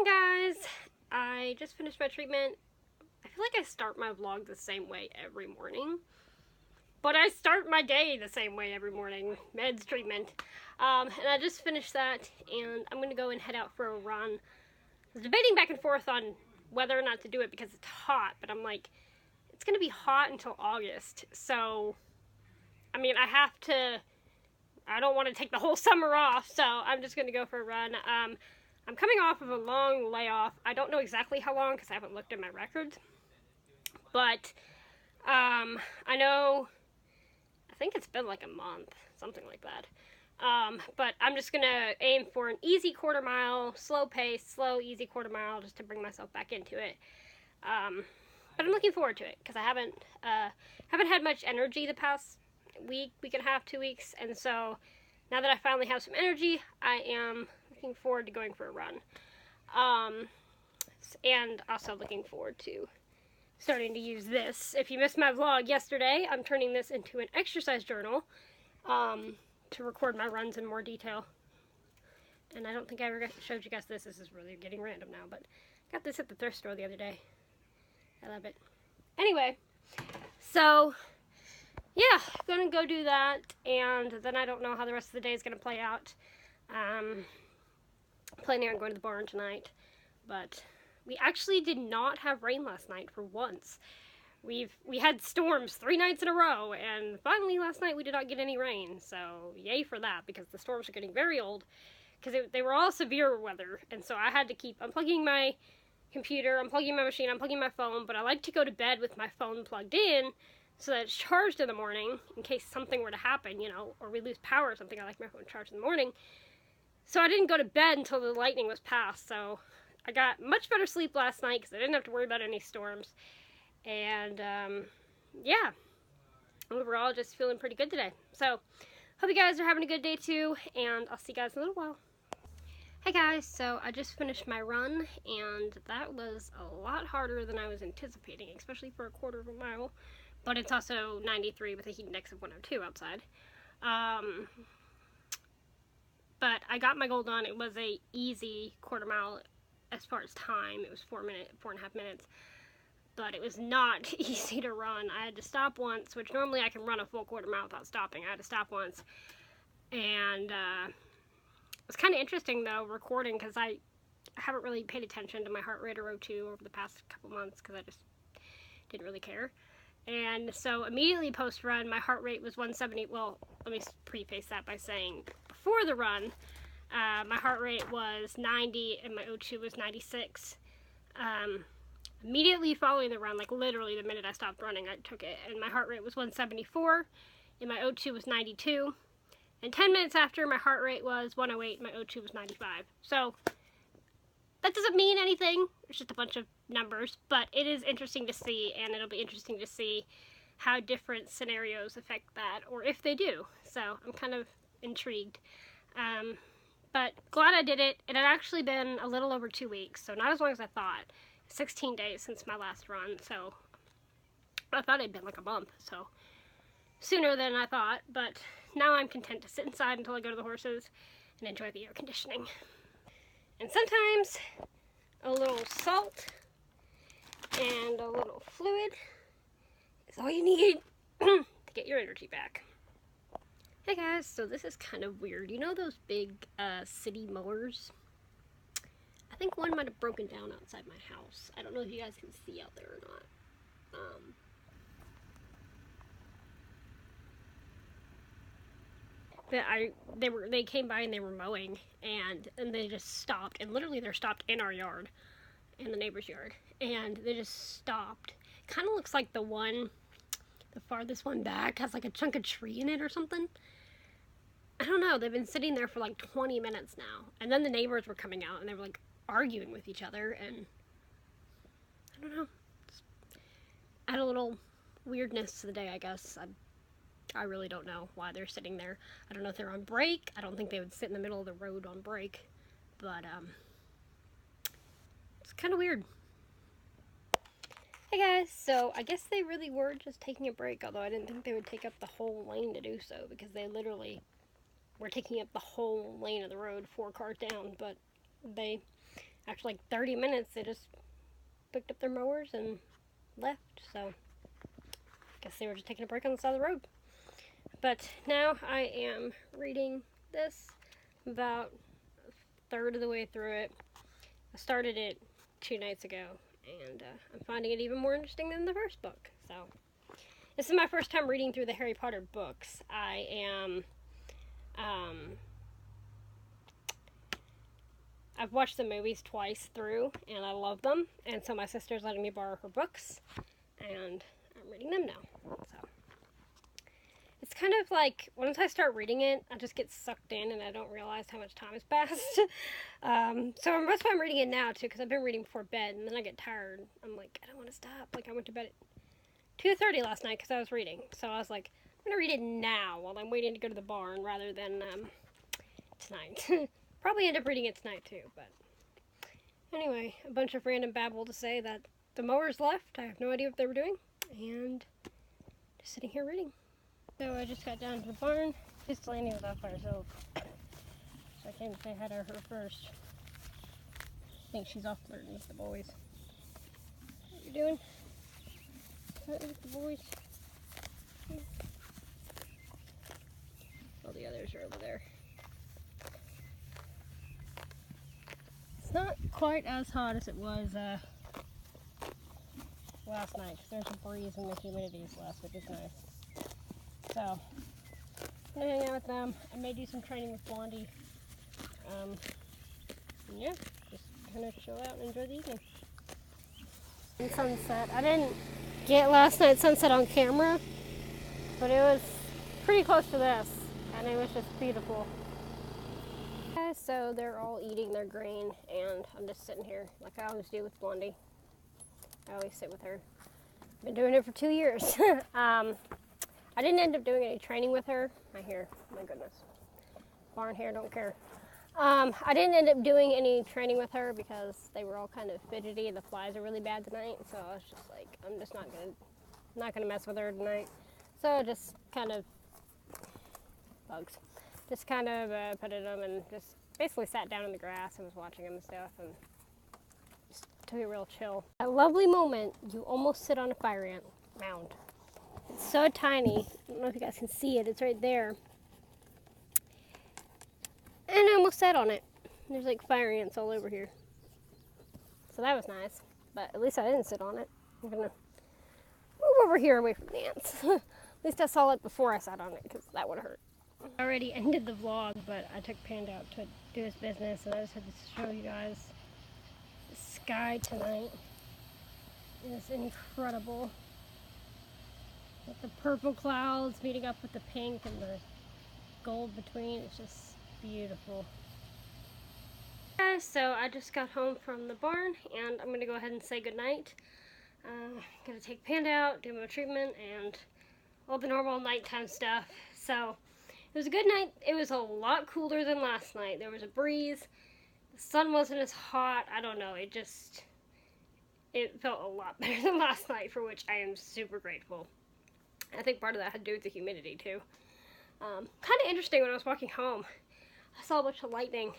Hey guys, I just finished my treatment. I feel like I start my vlog the same way every morning, but I start my day the same way every morning. Meds treatment. And I just finished that, and I'm gonna go and head out for a run. I was debating back and forth on whether or not to do it because it's hot, but I'm like, it's gonna be hot until August, so I mean, I don't want to take the whole summer off, so I'm just gonna go for a run. I'm coming off of a long layoff. I don't know exactly how long because I haven't looked at my records. But I think it's been like a month, something like that. But I'm just going to aim for an easy quarter mile, slow pace, slow, easy quarter mile just to bring myself back into it. But I'm looking forward to it because I haven't had much energy the past week and a half, 2 weeks. And so now that I finally have some energy, I am looking forward to going for a run. And also looking forward to starting to use this. If you missed my vlog yesterday, I'm turning this into an exercise journal to record my runs in more detail. And I don't think I ever showed you guys this. This is really getting random now, but I got this at the thrift store the other day. I love it. Anyway, so yeah, gonna go do that, and then I don't know how the rest of the day is gonna play out. Planning on going to the barn tonight, but we actually did not have rain last night for once. We had storms 3 nights in a row, and finally last night we did not get any rain, so yay for that, because the storms are getting very old, because they were all severe weather, and so I had to keep unplugging my computer, unplugging my machine, unplugging my phone, but I like to go to bed with my phone plugged in so that it's charged in the morning in case something were to happen, you know, or we lose power or something. I like my phone charged in the morning. So I didn't go to bed until the lightning was past, so I got much better sleep last night because I didn't have to worry about any storms. And yeah, overall just feeling pretty good today. So hope you guys are having a good day too, and I'll see you guys in a little while. Hey guys, so I just finished my run, and that was a lot harder than I was anticipating, especially for a quarter of a mile, but it's also 93 with a heat index of 102 outside. But I got my goal done. It was a easy quarter mile as far as time. It was 4.5 minutes, but it was not easy to run. I had to stop once, which normally I can run a full quarter mile without stopping. I had to stop once, and it was kind of interesting though recording, because I haven't really paid attention to my heart rate or O2 over the past couple months because I just didn't really care. And so immediately post run, my heart rate was 170. Well, let me preface that by saying before the run, my heart rate was 90 and my O2 was 96. Immediately following the run, like literally the minute I stopped running, I took it, and my heart rate was 174 and my O2 was 92. And 10 minutes after, my heart rate was 108 and my O2 was 95. So that doesn't mean anything. It's just a bunch of numbers, but it is interesting to see, and it'll be interesting to see how different scenarios affect that, or if they do. So I'm kind of intrigued. But glad I did it. It had actually been a little over 2 weeks, so not as long as I thought. 16 days since my last run, so I thought it'd been like a month, so sooner than I thought, but now I'm content to sit inside until I go to the horses and enjoy the air conditioning. And sometimes a little salt and a little fluid is all you need to get your energy back. Hey guys, so this is kind of weird. You know those big city mowers? I think one might have broken down outside my house. I don't know if you guys can see out there or not. They came by and they were mowing, and they just stopped, and literally they're stopped in our yard, in the neighbor's yard, and they just stopped. Kind of looks like the farthest one back has like a chunk of tree in it or something. I don't know, they've been sitting there for like 20 minutes now, and then the neighbors were coming out and they were like arguing with each other, and I don't know, just add a little weirdness to the day, I guess. I really don't know why they're sitting there. I don't know if they're on break. I don't think they would sit in the middle of the road on break, but it's kind of weird. Hey guys, so I guess they really were just taking a break, although I didn't think they would take up the whole lane to do so, because they literally were taking up the whole lane of the road 4 cars down, but they after like 30 minutes, they just picked up their mowers and left. So I guess they were just taking a break on the side of the road. But now I am reading this, about a third of the way through it. I started it 2 nights ago, and I'm finding it even more interesting than the first book. So this is my first time reading through the Harry Potter books. I am, I've watched the movies twice through, and I love them, and so my sister's letting me borrow her books, and I'm reading them now. So it's kind of like, once I start reading it, I just get sucked in, and I don't realize how much time has passed. So that's why I'm reading it now, too, because I've been reading before bed, and then I get tired. I'm like, I don't want to stop. Like, I went to bed at 2:30 last night because I was reading. So I was like, I'm going to read it now while I'm waiting to go to the barn rather than tonight. Probably end up reading it tonight, too, but anyway, a bunch of random babble to say that the mowers left. I have no idea what they were doing, and just sitting here reading. So I just got down to the barn. Miss Delaney was off by herself, so I came to say hi to her first. I think she's off flirting with the boys. What are you doing? Flirting with the boys? All the others are over there. It's not quite as hot as it was last night, because there's a breeze and the humidity is less, which is nice. So, I'm going to hang out with them. I may do some training with Blondie. Yeah, just kind of chill out and enjoy the evening. And sunset. I didn't get last night's sunset on camera, but it was pretty close to this, and it was just beautiful. Okay, so they're all eating their grain, and I'm just sitting here like I always do with Blondie. I always sit with her. I've been doing it for 2 years. I didn't end up doing any training with her. My hair, my goodness. Barn hair, don't care. I didn't end up doing any training with her because they were all kind of fidgety and the flies are really bad tonight. So I was just like, I'm just not gonna mess with her tonight. So just kind of bugs. Just kind of petted them and just basically sat down in the grass and was watching them and stuff and just took it real chill. A lovely moment. You almost sit on a fire ant mound. It's so tiny. I don't know if you guys can see it. It's right there. And I almost sat on it. There's like fire ants all over here. So that was nice. But at least I didn't sit on it. I'm going to move over here away from the ants. At least I saw it before I sat on it because that would have hurt. I already ended the vlog, but I took Panda out to do his business. And I just had to show you guys the sky tonight. It is incredible. With the purple clouds meeting up with the pink and the gold between, it's just beautiful. Okay, so I just got home from the barn and I'm going to go ahead and say goodnight. I'm going to take Panda out, do my treatment, and all the normal nighttime stuff. So it was a good night. It was a lot cooler than last night. There was a breeze. The sun wasn't as hot. I don't know. It felt a lot better than last night, for which I am super grateful. I think part of that had to do with the humidity too. Kind of interesting, when I was walking home, I saw a bunch of lightning,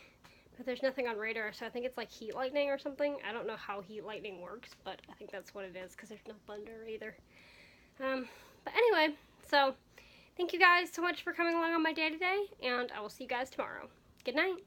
but there's nothing on radar, so I think it's like heat lightning or something. I don't know how heat lightning works, but I think that's what it is, because there's no thunder either. But anyway, so thank you guys so much for coming along on my day today, and I will see you guys tomorrow. Good night.